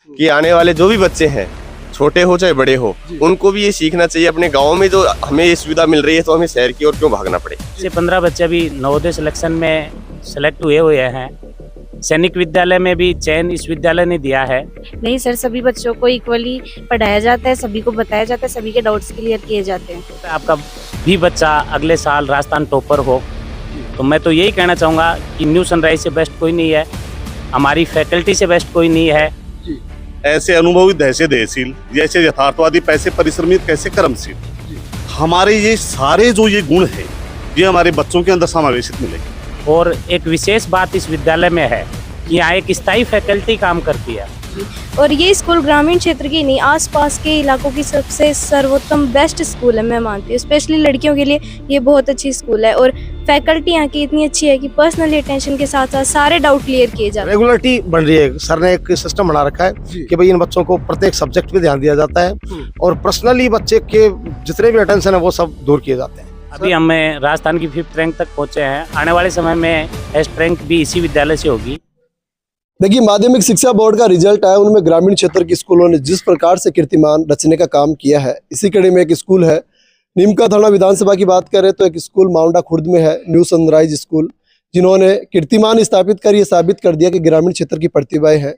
कि आने वाले जो भी बच्चे हैं, छोटे हो चाहे बड़े हो, उनको भी ये सीखना चाहिए अपने गांव में जो हमें ये सुविधा मिल रही है, तो हमें शहर की ओर क्यों भागना पड़े। से 15 बच्चे अभी नवोदय सिलेक्शन में सेलेक्ट हुए हैं। सैनिक विद्यालय में भी चयन इस विद्यालय ने दिया है। नहीं सर, सभी बच्चों को इक्वली पढ़ाया जाता है, सभी को बताया जाता है, सभी के डाउट्स क्लियर किए जाते हैं। आपका भी बच्चा अगले साल राजस्थान टॉपर हो, तो मैं तो यही कहना चाहूँगा कि न्यू सनराइज से बेस्ट कोई नहीं है, हमारी फैकल्टी से बेस्ट कोई नहीं है। ऐसे अनुभवी ऐसे दहसील, जैसे यथार्थवादी, पैसे परिश्रमित, कैसे कर्मशील, हमारे ये सारे जो ये गुण है, ये हमारे बच्चों के अंदर समावेशित मिलेंगे। और एक विशेष बात इस विद्यालय में है कि यहाँ एक स्थायी फैकल्टी काम करती है। और ये स्कूल ग्रामीण क्षेत्र की नहीं, आसपास के इलाकों की सबसे सर्वोत्तम बेस्ट स्कूल है, मैं मानती हूँ। स्पेशली लड़कियों के लिए ये बहुत अच्छी स्कूल है और फैकल्टी यहाँ की इतनी अच्छी है कि पर्सनली अटेंशन के साथ साथ सारे डाउट क्लियर किए जाते हैं। रेगुलरिटी बन रही है। सर ने एक सिस्टम बना रखा है कि भाई इन बच्चों को प्रत्येक सब्जेक्ट पे ध्यान दिया जाता है और पर्सनली बच्चे के जितने भी अटेंशन है वो सब दूर किए जाते हैं। अभी हमें राजस्थान की 5th रैंक तक पहुँचे हैं, आने वाले समय में फर्स्ट रैंक भी इसी विद्यालय से होगी। देखिए, माध्यमिक शिक्षा बोर्ड का रिजल्ट आया, उनमें ग्रामीण क्षेत्र के स्कूलों ने जिस प्रकार से कीर्तिमान रचने का काम किया है, इसी कड़ी में एक स्कूल है नीमका थाना विधानसभा की बात करें तो एक स्कूल माउंडा खुर्द में है, न्यू सनराइज स्कूल, जिन्होंने कीर्तिमान स्थापित कर ये साबित कर दिया कि ग्रामीण क्षेत्र की प्रतिभाएं हैं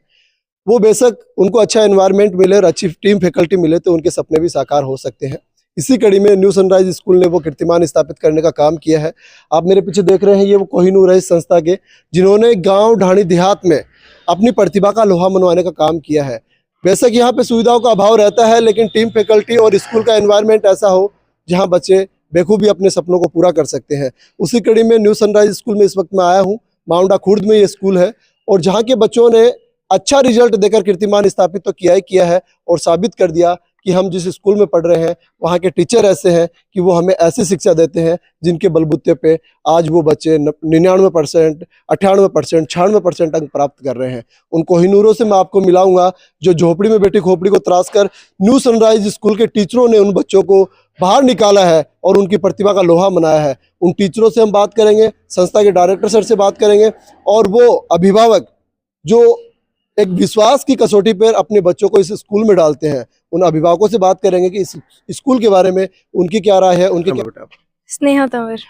वो बेशक उनको अच्छा एनवायरनमेंट मिले और अच्छी टीम फैकल्टी मिले तो उनके सपने भी साकार हो सकते हैं। इसी कड़ी में न्यू सनराइज स्कूल ने वो कीर्तिमान स्थापित करने का काम किया है। आप मेरे पीछे देख रहे हैं, ये वो कोहिनूर है इस संस्था के, जिन्होंने गाँव ढाणी देहात में अपनी प्रतिभा का लोहा मनवाने का काम किया है। बेशक यहाँ पे सुविधाओं का अभाव रहता है, लेकिन टीम फैकल्टी और स्कूल का एनवायरनमेंट ऐसा हो जहाँ बच्चे बेखूबी अपने सपनों को पूरा कर सकते हैं। उसी कड़ी में न्यू सनराइज स्कूल में इस वक्त मैं आया हूँ। माउंडा खुर्द में ये स्कूल है और जहाँ के बच्चों ने अच्छा रिजल्ट देकर कीर्तिमान स्थापित तो किया ही किया है और साबित कर दिया कि हम जिस स्कूल में पढ़ रहे हैं वहाँ के टीचर ऐसे हैं कि वो हमें ऐसी शिक्षा देते हैं जिनके बलबूते पे आज वो बच्चे 99%, 98%, 96% अंक प्राप्त कर रहे हैं। उन कोहिनूरों से मैं आपको मिलाऊंगा जो झोपड़ी में बैठी खोपड़ी को त्रास कर न्यू सनराइज स्कूल के टीचरों ने उन बच्चों को बाहर निकाला है और उनकी प्रतिभा का लोहा मनाया है। उन टीचरों से हम बात करेंगे, संस्था के डायरेक्टर सर से बात करेंगे और वो अभिभावक जो एक विश्वास की कसौटी पर अपने बच्चों को इस स्कूल में डालते हैं, उन अभिभावकों से बात करेंगे कि इस स्कूल के बारे में उनकी क्या राय है। उनके क्या स्नेहा तंवर।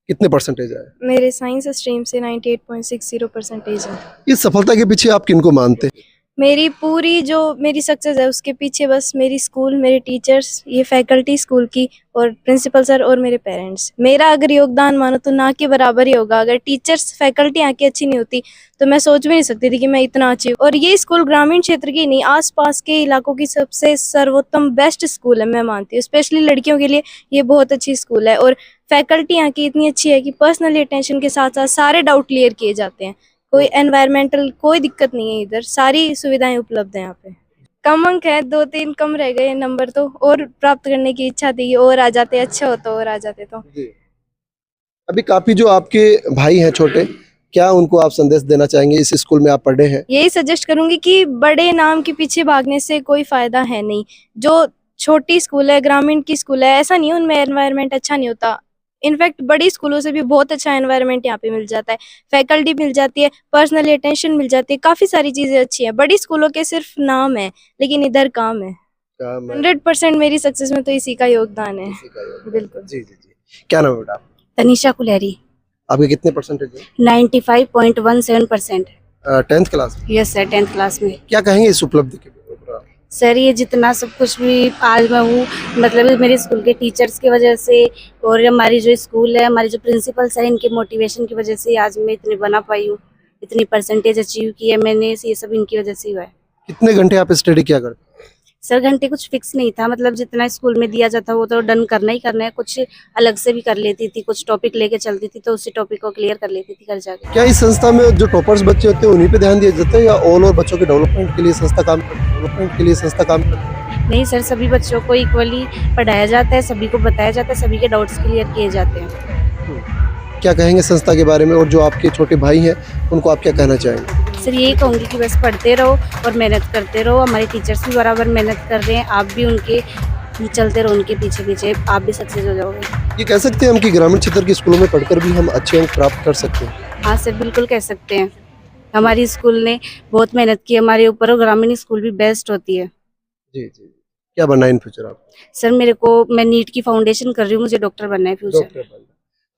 कितने परसेंटेज आए? मेरे साइंस स्ट्रीम से 98.60% है। इस सफलता के पीछे आप किनको मानते हैं? मेरी पूरी जो मेरी सक्सेस है उसके पीछे बस मेरी स्कूल, मेरे टीचर्स, ये फैकल्टी स्कूल की और प्रिंसिपल सर और मेरे पेरेंट्स। मेरा अगर योगदान मानो तो ना के बराबर ही होगा। अगर टीचर्स फैकल्टी यहाँ की अच्छी नहीं होती तो मैं सोच भी नहीं सकती थी कि मैं इतना अच्छी। और ये स्कूल ग्रामीण क्षेत्र की नहीं, आसपास के इलाकों की सबसे सर्वोत्तम बेस्ट स्कूल है, मैं मानती हूँ। स्पेशली लड़कियों के लिए ये बहुत अच्छी स्कूल है और फैकल्टी यहाँ की इतनी अच्छी है कि पर्सनली अटेंशन के साथ साथ सारे डाउट क्लियर किए जाते हैं। कोई एनवायरमेंटल कोई दिक्कत नहीं है, इधर सारी सुविधाएं उपलब्ध हैं यहाँ पे। कम अंक है, 2-3 कम रह गए नंबर, तो और प्राप्त करने की इच्छा थी, और आ जाते, अच्छा होता और आ जाते तो। अभी काफी जो आपके भाई हैं छोटे, क्या उनको आप संदेश देना चाहेंगे? इस स्कूल में आप पढ़े हैं। यही सजेस्ट करूंगी कि बड़े नाम के पीछे भागने से कोई फायदा है नहीं। जो छोटी स्कूल है, ग्रामीण की स्कूल है, ऐसा नहीं है उनमें एनवायरनमेंट अच्छा नहीं होता। इनफैक्ट बड़ी स्कूलों से भी बहुत अच्छा एनवायरनमेंट यहाँ पे मिल जाता है, फैकल्टी मिल जाती है, पर्सनली अटेंशन मिल जाती है, काफी सारी चीजें अच्छी हैं। बड़ी स्कूलों के सिर्फ नाम है, लेकिन इधर काम है। 100% मेरी सक्सेस में तो इसी का योगदान है। बिल्कुल। जी जी जी। क्या नाम है बेटा? तनिषा कुलेरी। आपके कितने परसेंटेज है? 95.17%। 10th class? Yes sir, 10th class में। क्या कहेंगे इस उपलब्धि के? सर ये जितना सब कुछ भी आज मैं हूँ, मतलब मेरे स्कूल के टीचर्स की वजह से और हमारी जो स्कूल है, हमारी जो प्रिंसिपल सर, इनके मोटिवेशन की वजह से आज मैं इतनी बना पाई हूँ, इतनी परसेंटेज अचीव की है मैंने, ये सब इनकी वजह से हुआ है। कितने घंटे आप स्टडी किया करते? सर घंटे कुछ फिक्स नहीं था, मतलब जितना स्कूल में दिया जाता वो तो डन करना ही करना है। कुछ अलग से भी कर लेती थी, कुछ टॉपिक लेके चलती थी तो उसी टॉपिक को क्लियर कर लेती थी घर जाके। क्या इस संस्था में जो टॉपर्स बच्चे होते हैं उन्हीं पे ध्यान दिया जाता है या ऑल और बच्चों के डेवलपमेंट के लिए संस्था काम करती है? नहीं सर, सभी बच्चों को इक्वली पढ़ाया जाता है, सभी को बताया जाता है, सभी के डाउट्स क्लियर किए जाते हैं। क्या कहेंगे संस्था के बारे में और जो आपके छोटे भाई हैं उनको आप क्या कहना चाहेंगे? सर यही कहूँगी कि बस पढ़ते रहो और मेहनत करते रहो। हमारे टीचर्स भी बराबर मेहनत कर रहे हैं, आप भी उनके चलते रहो, उनके पीछे पीछे, आप भी सक्सेस हो जाओगे। ये कह सकते हैं हम कि ग्रामीण क्षेत्र के स्कूलों में पढ़कर भी हम अच्छे अंक प्राप्त कर सकते हैं? हाँ सर, बिल्कुल कह सकते हैं। हमारी स्कूल ने बहुत मेहनत की हमारे ऊपर और ग्रामीण स्कूल भी बेस्ट होती है। जी जी, क्या बनना है इन फ्यूचर आप? सर मैं नीट की फाउंडेशन कर रही हूँ, मुझे डॉक्टर बनना है फ्यूचर। डॉक्टर बनना।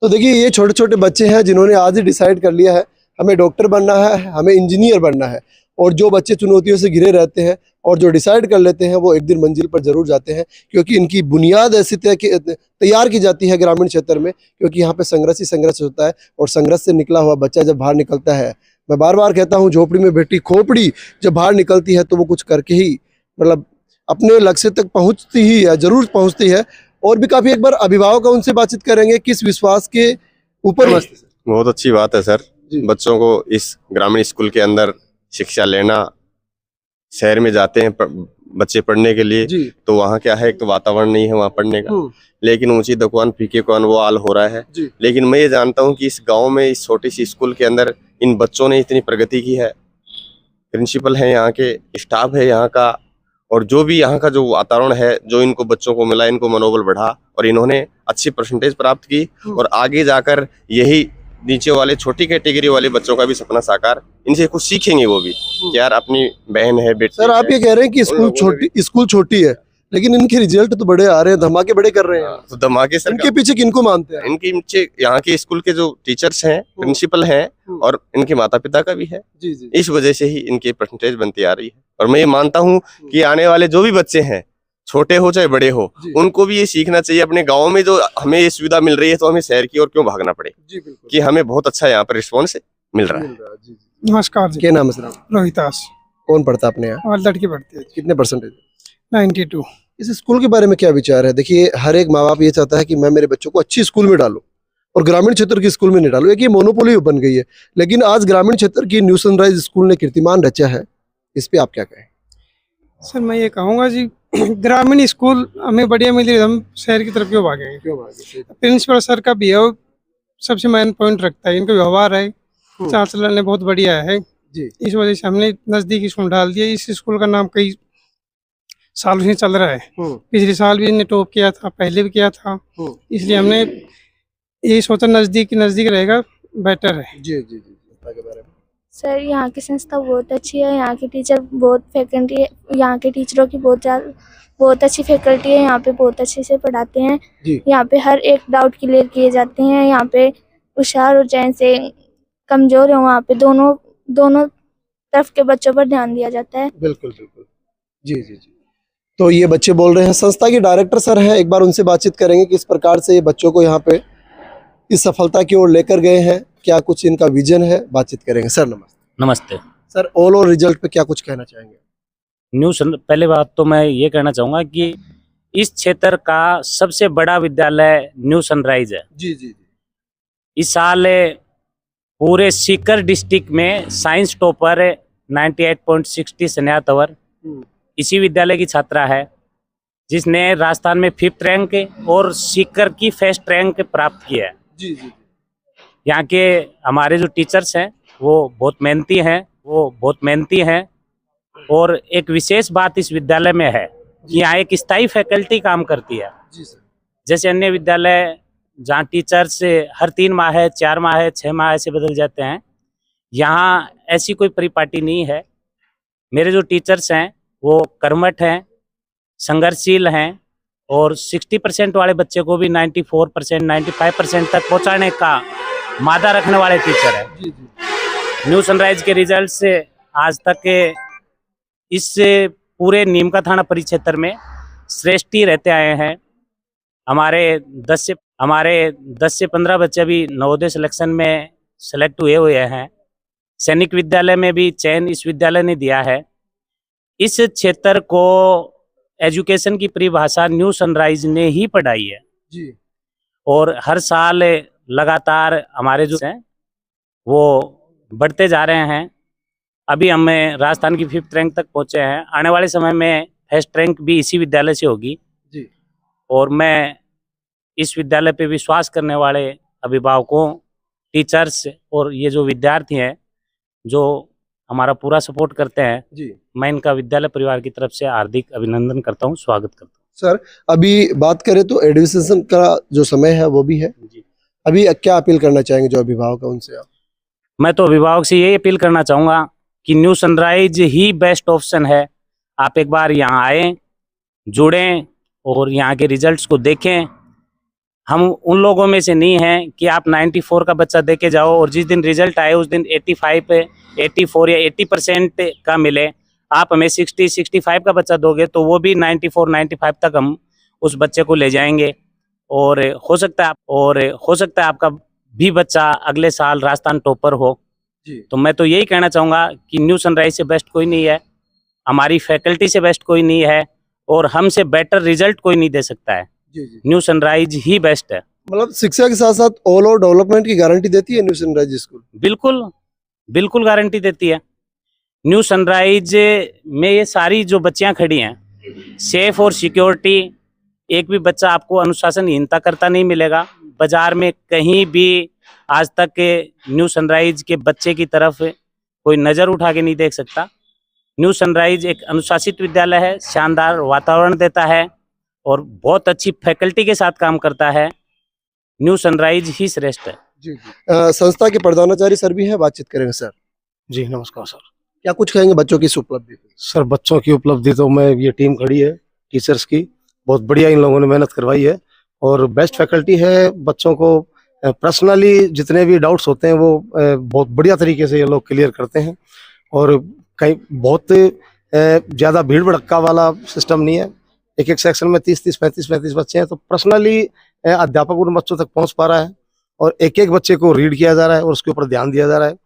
तो देखिए ये छोटे छोटे बच्चे हैं जिन्होंने आज ही डिसाइड कर लिया है हमें डॉक्टर बनना है, हमें इंजीनियर बनना है। और जो बच्चे चुनौतियों से घिरे रहते हैं और जो डिसाइड कर लेते हैं वो एक दिन मंजिल पर जरूर जाते हैं, क्योंकि इनकी बुनियाद ऐसी तैयार की जाती है ग्रामीण क्षेत्र में, क्योंकि यहाँ पे संघर्ष ही संघर्ष होता है। और संघर्ष से निकला हुआ बच्चा जब बाहर निकलता है, मैं बार बार कहता हूँ झोपड़ी में बैठी खोपड़ी जब बाहर निकलती है तो वो कुछ करके ही मतलब अपने लक्ष्य तक पहुँचती ही है, जरूर पहुँचती है। और भी काफी एक बार अभिभावक उनसे बातचीत करेंगे किस विश्वास के ऊपर। बहुत अच्छी बात है सर, बच्चों को इस ग्रामीण स्कूल के अंदर शिक्षा लेना। शहर में जाते हैं बच्चे पढ़ने के लिए, तो वहाँ क्या है, एक तो वातावरण नहीं है वहाँ पढ़ने का, लेकिन ऊंची दुकान फीके कौन वो हाल हो रहा है। लेकिन मैं ये जानता हूँ कि इस गांव में इस छोटी सी स्कूल के अंदर इन बच्चों ने इतनी प्रगति की है। प्रिंसिपल है यहाँ के, स्टाफ है यहाँ का, और जो भी यहाँ का जो वातावरण है जो इनको बच्चों को मिला, इनको मनोबल बढ़ा और इन्होंने अच्छी परसेंटेज प्राप्त की। और आगे जाकर यही नीचे वाले छोटी कैटेगरी वाले बच्चों का भी सपना साकार, इनसे कुछ सीखेंगे वो भी कि यार अपनी बहन है, बेटी। सर आप ये कह रहे हैं कि स्कूल छोटी है, लेकिन इनके रिजल्ट तो बड़े आ रहे हैं, धमाके बड़े कर रहे हैं। तो धमाके सर इनके पीछे किनको मानते हैं? इनके पीछे यहाँ के स्कूल के जो टीचर्स हैं, प्रिंसिपल हैं और इनके माता पिता का भी है। जी। इस वजह से ही इनकी परसेंटेज बनती आ रही है। और मैं ये मानता हूँ कि आने वाले जो भी बच्चे हैं, छोटे हो चाहे बड़े हो, उनको भी ये सीखना चाहिए अपने गांव में जो हमें ये सुविधा मिल रही है, तो हमें शहर की ओर क्यों भागना पड़े, कि हमें बहुत अच्छा यहाँ पर रिस्पॉन्स मिल रहा है। नमस्कार जी। क्या नाम है सर? रोहितास। कौन पढ़ता अपने यहाँ? और लड़की पढ़ती है। कितने परसेंटेज? 92। इस स्कूल के बारे में क्या विचार है? देखिए हर एक माँ बाप ये चाहता है कि मैं मेरे बच्चों को अच्छी स्कूल में डालूं और ग्रामीण क्षेत्र की स्कूल में नहीं डालूं। एक ये मोनोपोली बन गई है, लेकिन आज ग्रामीण क्षेत्र की न्यू सनराइज स्कूल ने कीर्तिमान रचा है, इस पे आप क्या कहें? सर मैं ये कहूँगा जी, ग्रामीण स्कूल हमें बढ़िया मिल रही है, हम शहर की तरफ क्यों भागेंगे? प्रिंसिपल सर का बिहेव सबसे मेन पॉइंट रखता है, इनका व्यवहार है, चाल चलन बहुत बढ़िया है जी। इस वजह से हमने नजदीकी स्कूल डाल दिया। इस स्कूल का नाम कई सालों से चल रहा है, पिछले साल भी इन्हें टॉप किया था, पहले भी किया था, इसलिए हमने यही सोचा नजदीक रहेगा, बेटर है। जी। सर यहाँ की संस्था बहुत अच्छी है, यहाँ के टीचर बहुत फैकल्टी, यहाँ के टीचरों की बहुत अच्छी फैकल्टी है, यहाँ पे बहुत अच्छे से पढ़ाते हैं। यहाँ पे हर एक डाउट क्लियर किए जाते हैं। यहाँ पे होशियार और जैसे कमजोर है, वहाँ पे दोनों तरफ के बच्चों पर ध्यान दिया जाता है। बिल्कुल। जी। तो ये बच्चे बोल रहे हैं, संस्था के डायरेक्टर सर हैं, एक बार उनसे बातचीत करेंगे किस प्रकार से ये बच्चों को यहाँ पे इस सफलता की ओर लेकर गए हैं, क्या कुछ इनका विजन है, बातचीत करेंगे। सर नमस्ते। नमस्ते सर, ऑल ओवर रिजल्ट पे क्या कुछ कहना चाहेंगे? पहले बात तो मैं ये कहना चाहूँगा कि इस क्षेत्र का सबसे बड़ा विद्यालय न्यू सनराइज है। जी। इस साल पूरे सीकर डिस्ट्रिक्ट में साइंस टॉपर 98.60 सन्या तंवर इसी विद्यालय की छात्रा है, जिसने राजस्थान में 5th रैंक और सीकर की फर्स्ट रैंक प्राप्त किया है। जी। यहाँ के हमारे जो टीचर्स हैं वो बहुत मेहनती हैं और एक विशेष बात इस विद्यालय में है कि यहाँ एक स्थायी फैकल्टी काम करती है। जी सर। जैसे अन्य विद्यालय जहाँ टीचर्स हर 3 माह है, 4 माह है, 6 माह ऐसे बदल जाते हैं, यहाँ ऐसी कोई परिपाटी नहीं है। मेरे जो टीचर्स हैं वो कर्मठ हैं, संघर्षशील हैं और 60% वाले बच्चे को भी 94%, 95% तक पहुँचाने का मादा रखने वाले टीचर है। न्यू सनराइज के रिजल्ट से आज तक के इस पूरे नीमका थाना परिक्षेत्र में श्रेष्ठ ही रहते आए हैं। हमारे 10 से 15 बच्चे भी नवोदय सिलेक्शन में सेलेक्ट हुए हैं। सैनिक विद्यालय में भी चयन इस विद्यालय ने दिया है। इस क्षेत्र को एजुकेशन की परिभाषा न्यू सनराइज ने ही पढ़ाई है जी। और हर साल लगातार हमारे जो हैं वो बढ़ते जा रहे हैं। अभी हम राजस्थान की 5th रैंक तक पहुंचे हैं। आने वाले समय में फर्स्ट रैंक भी इसी विद्यालय से होगी जी। और मैं इस विद्यालय पे विश्वास करने वाले अभिभावकों, टीचर्स और ये जो विद्यार्थी हैं जो हमारा पूरा सपोर्ट करते हैं जी, मैं इनका विद्यालय परिवार की तरफ से हार्दिक अभिनंदन करता हूँ, स्वागत करता हूँ। सर अभी बात करें तो एडमिशन का जो समय है वो भी है जी। अभी क्या अपील करना चाहेंगे जो अभिभावक है उनसे आप? मैं तो अभिभावक से यही अपील करना चाहूँगा कि न्यू सनराइज ही बेस्ट ऑप्शन है। आप एक बार यहाँ आएँ, जुड़ें और यहाँ के रिजल्ट्स को देखें। हम उन लोगों में से नहीं हैं कि आप 94 का बच्चा दे के जाओ और जिस दिन रिजल्ट आए उस दिन 85 84 या 80% का मिले। आप हमें 60-65 का बच्चा दोगे तो वो भी 94-95 तक हम उस बच्चे को ले जाएंगे और हो सकता है आपका भी बच्चा अगले साल राजस्थान टॉपर हो। तो मैं तो यही कहना चाहूँगा कि न्यू सनराइज से बेस्ट कोई नहीं है, हमारी फैकल्टी से बेस्ट कोई नहीं है और हमसे बेटर रिजल्ट कोई नहीं दे सकता है। न्यू सनराइज ही बेस्ट है। मतलब शिक्षा के साथ साथ ऑल ओवर डेवलपमेंट की गारंटी देती है न्यू सनराइज स्कूल? बिल्कुल गारंटी देती है। न्यू सनराइज में ये सारी जो बच्चियां खड़ी हैं, सेफ और सिक्योरिटी, एक भी बच्चा आपको अनुशासनहीनता करता नहीं मिलेगा। बाजार में कहीं भी आज तक के न्यू सनराइज के बच्चे की तरफ कोई नज़र उठा के नहीं देख सकता। न्यू सनराइज एक अनुशासित विद्यालय है, शानदार वातावरण देता है और बहुत अच्छी फैकल्टी के साथ काम करता है। न्यू सनराइज ही श्रेष्ठ है। संस्था के प्रधानाचार्य सर भी है, बातचीत करेंगे सर। जी नमस्कार सर। क्या कुछ कहेंगे बच्चों की इस उपलब्धि पे? सर बच्चों की उपलब्धि तो मैं, ये टीम खड़ी है टीचर्स की, बहुत बढ़िया इन लोगों ने मेहनत करवाई है और बेस्ट फैकल्टी है। बच्चों को पर्सनली जितने भी डाउट्स होते हैं वो बहुत बढ़िया तरीके से ये लोग क्लियर करते हैं और कहीं बहुत ज़्यादा भीड़ भड़क्का वाला सिस्टम नहीं है। एक एक सेक्शन में 30-30, 35-35 बच्चे हैं, तो पर्सनली अध्यापक उन बच्चों तक पहुंच पा रहा है और एक एक बच्चे को रीड किया जा रहा है और उसके ऊपर ध्यान दिया जा रहा है।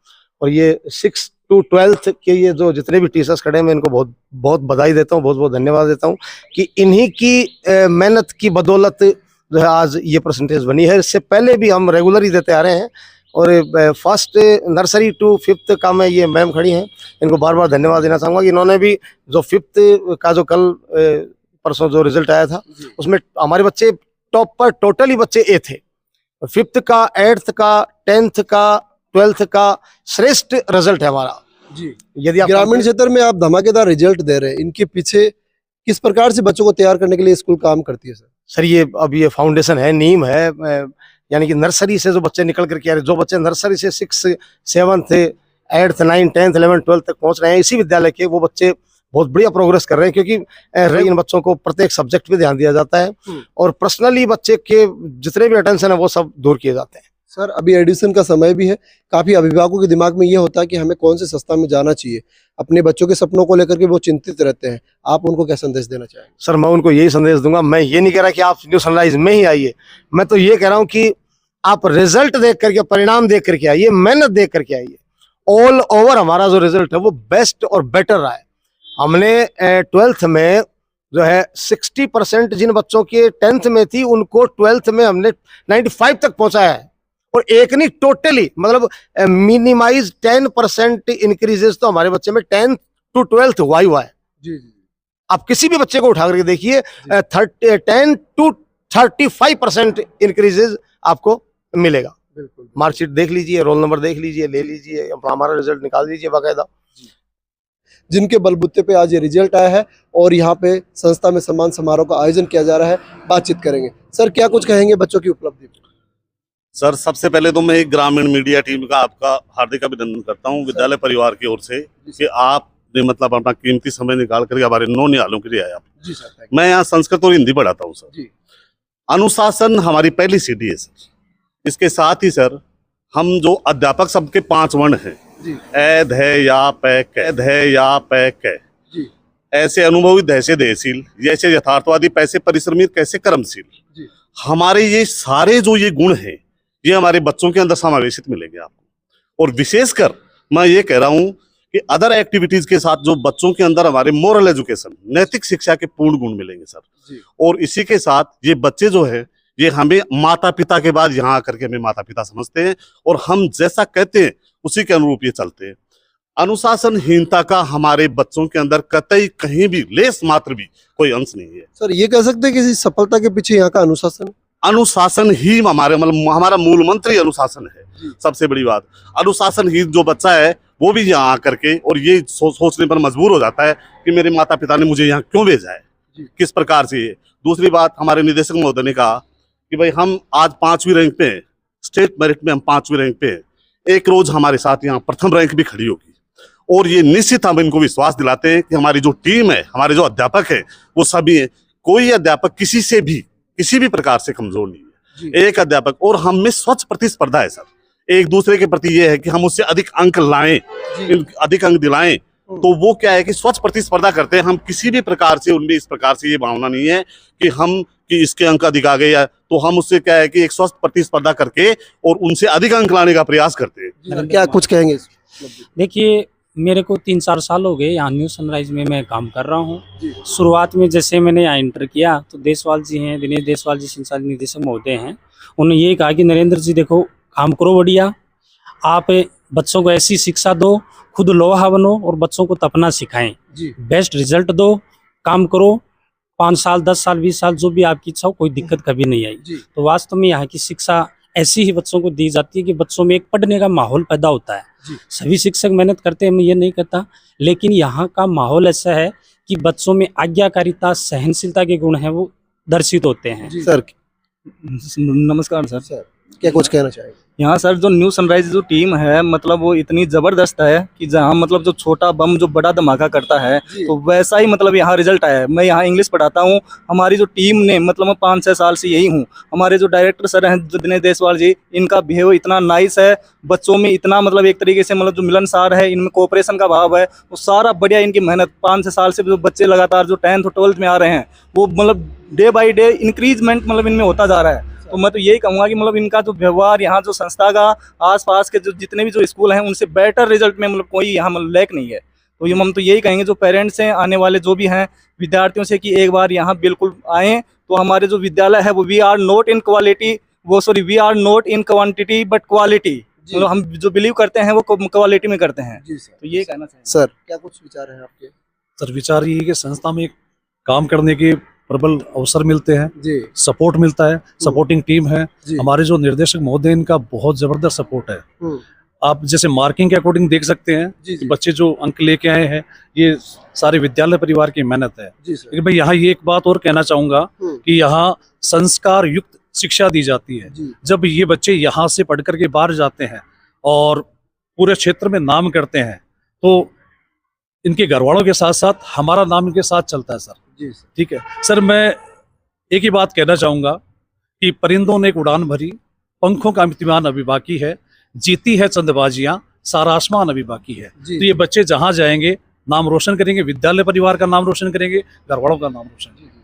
और ये 6 to 12 के ये जो जितने भी टीचर्स खड़े हैं, मैं इनको बहुत बहुत बधाई देता हूँ, बहुत बहुत धन्यवाद देता हूँ कि इन्हीं की मेहनत की बदौलत जो है आज ये परसेंटेज बनी है। इससे पहले भी हम रेगुलर ही देते आ रहे हैं और फर्स्ट नर्सरी टू 5th का मैं, ये मैम खड़ी हैं, इनको बार बार धन्यवाद देना चाहूँगा कि इन्होंने भी जो 5th का जो कल परसों जो रिजल्ट आया था उसमें हमारे बच्चे टॉप पर टोटली बच्चे ए थे। 5th का, 8th का, 10th का, 12th का श्रेष्ठ रिजल्ट है हमारा। जी, यदि ग्रामीण क्षेत्र में आप धमाकेदार रिजल्ट दे रहे हैं, इनके पीछे किस प्रकार से बच्चों को तैयार करने के लिए स्कूल काम करती है सर? सर ये अब ये फाउंडेशन है, नीम है, यानी कि नर्सरी से जो बच्चे निकल करके आ रहे, जो बच्चे नर्सरी से 6th 7th 8th 9th 10th 11th 12th तक पहुंच रहे हैं इसी विद्यालय के, वो बच्चे बहुत बढ़िया प्रोग्रेस कर रहे हैं क्योंकि इन बच्चों को प्रत्येक सब्जेक्ट पे ध्यान दिया जाता है और पर्सनली बच्चे के जितने भी अटेंशन है वो सब दूर किए जाते हैं। सर अभी एडिशन का समय भी है, काफी अभिभावकों के दिमाग में ये होता है कि हमें कौन से संस्था में जाना चाहिए, अपने बच्चों के सपनों को लेकर के वो चिंतित रहते हैं, आप उनको क्या संदेश देना चाहेंगे? सर मैं उनको यही संदेश दूंगा, मैं ये नहीं कह रहा कि आप न्यू सनराइज में ही आइए, मैं तो ये कह रहा हूँ कि आप रिजल्ट देख करके, परिणाम देख करके आइए, मेहनत देख करके आइए। ऑल ओवर हमारा जो रिजल्ट है वो बेस्ट और बेटर रहा है। हमने 12th में जो है 60% जिन बच्चों के 10th में थी उनको 12th में हमने 95 तक पहुंचाया है और एक नहीं टोटली, मतलब मिनिमाइज 10% इंक्रीजेस तो हमारे बच्चे में 10th to 12th हुआ ही हुआ है। जी जी, आप किसी भी बच्चे को उठा करके देखिए 10 to 35% इंक्रीजेस आपको मिलेगा। बिल्कुल, मार्कशीट देख लीजिए, रोल नंबर देख लीजिए, ले लीजिए, हमारा रिजल्ट निकाल लीजिए बाकायदा। जिनके बलबूते पे आज ये रिजल्ट आया है और यहाँ पे संस्था में सम्मान समारोह का आयोजन किया जा रहा है, बातचीत करेंगे। सर क्या कुछ कहेंगे बच्चों की उपलब्धि पे? सर सबसे पहले तो मैं एक ग्रामीण मीडिया टीम का आपका हार्दिक अभिनंदन करता हूं विद्यालय परिवार की ओर से कि आपने मतलब अपना कीमती समय निकाल कर हमारे 9 निहालों के लिए आए आप। जी सर, मैं यहाँ संस्कृत और हिंदी पढ़ाता हूँ सर। जी। अनुशासन हमारी पहली सीढ़ी है सर। इसके साथ ही सर हम जो अध्यापक सबके 5 वर्ण हैं, ऐ धै या पै कै, धै या पै कै, ऐसे अनुभवी धैसे देहशील, जैसे यथार्थवादी पैसे परिश्रमी कैसे कर्मशील, हमारे ये सारे जो ये गुण हैं ये हमारे बच्चों के अंदर समावेशित मिलेंगे आपको। और विशेषकर मैं ये कह रहा हूँ कि अदर एक्टिविटीज के साथ जो बच्चों के अंदर हमारे मोरल एजुकेशन, नैतिक शिक्षा के पूर्ण गुण मिलेंगे सर। और इसी के साथ ये बच्चे जो है ये हमें माता पिता के बाद यहाँ आकर के हमें माता पिता समझते हैं और हम जैसा कहते हैं उसी के अनुरूप ये चलते हैं। अनुशासनहीनता का हमारे बच्चों के अंदर कतई कहीं भी लेस मात्र भी कोई अंश नहीं है। सर ये कह सकते हैं कि इस सफलता के पीछे यहाँ का अनुशासन ही हमारा मूल मंत्र ही अनुशासन है। सबसे बड़ी बात, अनुशासनहीन जो बच्चा है वो भी यहाँ आकर के और ये सोचने पर मजबूर हो जाता है कि मेरे माता पिता ने मुझे यहाँ क्यों भेजा है, किस प्रकार से ये। दूसरी बात, हमारे निदेशक महोदय ने कहा कि भाई हम आज 5वीं रैंक पे हैं, स्टेट मेरिट में हम 5वीं रैंक पे हैं। एक रोज हमारे साथ यहाँ प्रथम रैंक भी खड़ी होगी। और ये निश्चित हम इनको विश्वास दिलाते हैं कि हमारी जो टीम है, हमारे जो अध्यापक है, वो सभी है, कोई अध्यापक किसी भी प्रकार से कमजोर नहीं है। एक अध्यापक, और हम में स्वच्छ प्रतिस्पर्धा है सर, एक दूसरे के प्रति ये है कि हम उससे अधिक अंक लाएं, अधिक अंक दिलाएं। तो वो क्या है कि स्वच्छ प्रतिस्पर्धा करते हैं हम, किसी भी प्रकार से उनमें इस प्रकार से ये भावना नहीं है कि इसके अंक अधिक आ गए, या तो हम उससे क्या है कि एक स्वस्थ प्रतिस्पर्धा करके और उनसे अधिक अंक लाने का प्रयास करते हैं। क्या कुछ कहेंगे? देखिए, मेरे को 3-4 साल हो गए यहाँ न्यू सनराइज में मैं काम कर रहा हूँ। शुरुआत में जैसे मैंने यहाँ इंटर किया तो देसवाल जी हैं, दिनेश देसवाल जी संचालक निदेशक महोदय हैं, उन्होंने ये कहा कि नरेंद्र जी देखो, काम करो बढ़िया, आप बच्चों को ऐसी शिक्षा दो, खुद लोहा बनो और बच्चों को तपना सिखाएं, बेस्ट रिजल्ट दो, काम करो, 5 साल 10 साल 20 साल जो भी आपकी इच्छा हो, कोई दिक्कत कभी नहीं आई। तो वास्तव में यहाँ की शिक्षा ऐसी ही बच्चों को दी जाती है कि बच्चों में एक पढ़ने का माहौल पैदा होता है। सभी शिक्षक मेहनत करते हैं, मैं ये नहीं कहता, लेकिन यहाँ का माहौल ऐसा है कि बच्चों में आज्ञाकारिता, सहनशीलता के गुण हैं वो दर्शित होते हैं। सर नमस्कार सर। क्या कुछ कहना चाहेंगे? यहाँ सर जो न्यू सनराइज जो टीम है, मतलब वो इतनी जबरदस्त है कि जहाँ मतलब जो छोटा बम जो बड़ा धमाका करता है, तो वैसा ही मतलब यहाँ रिजल्ट आया है। मैं यहाँ इंग्लिश पढ़ाता हूँ, हमारी जो टीम ने, मतलब मैं 5-6 साल से यही हूँ, हमारे जो डायरेक्टर सर हैं जो दिनेश देसवाल जी, इनका बिहेव इतना नाइस है, बच्चों में इतना मतलब एक तरीके से मतलब जो मिलनसार है, इनमें कोऑपरेशन का भाव है, वो सारा बढ़िया। इनकी मेहनत 5-6 साल से जो बच्चे लगातार जो 10th और 12th में आ रहे हैं, वो मतलब डे बाई डे इंक्रीजमेंट मतलब इनमें होता जा रहा है। तो मैं तो यही कहूँगा कि मतलब इनका जो व्यवहार, यहाँ जो संस्था का आसपास के जो जितने भी जो स्कूल हैं, उनसे बेटर रिजल्ट में मतलब कोई यहाँ मतलब लैक नहीं है। तो ये हम तो यही कहेंगे जो पेरेंट्स हैं, आने वाले जो भी हैं विद्यार्थियों से, कि एक बार यहाँ बिल्कुल आएँ। तो हमारे जो विद्यालय है वो we are not in quantity but quality, मतलब हम जो बिलीव करते हैं वो क्वालिटी में करते हैं। तो ये कहना चाहिए। सर क्या कुछ विचार है आपके? सर विचार ये है कि संस्था में काम करने के प्रबल अवसर मिलते हैं, सपोर्ट मिलता है, सपोर्टिंग टीम है। हमारे जो निर्देशक महोदय, इनका बहुत जबरदस्त सपोर्ट है। आप जैसे मार्किंग के अकॉर्डिंग देख सकते हैं कि बच्चे जो अंक लेके आए हैं, ये सारे विद्यालय परिवार की मेहनत है। लेकिन भाई यहाँ ये एक बात और कहना चाहूंगा कि यहाँ संस्कार युक्त शिक्षा दी जाती है। जब ये बच्चे यहाँ से पढ़ करके बाहर जाते हैं और पूरे क्षेत्र में नाम करते हैं, तो इनके घर वालों के साथ साथ हमारा नाम इनके साथ चलता है सर। ठीक है सर, मैं एक ही बात कहना चाहूंगा कि परिंदों ने एक उड़ान भरी, पंखों का इम्तिहान अभी बाकी है, जीती है चंदबाजियां, सारा आसमान अभी बाकी है। तो ये बच्चे जहां जाएंगे नाम रोशन करेंगे, विद्यालय परिवार का नाम रोशन करेंगे, घर वालों का नाम रोशन करेंगे।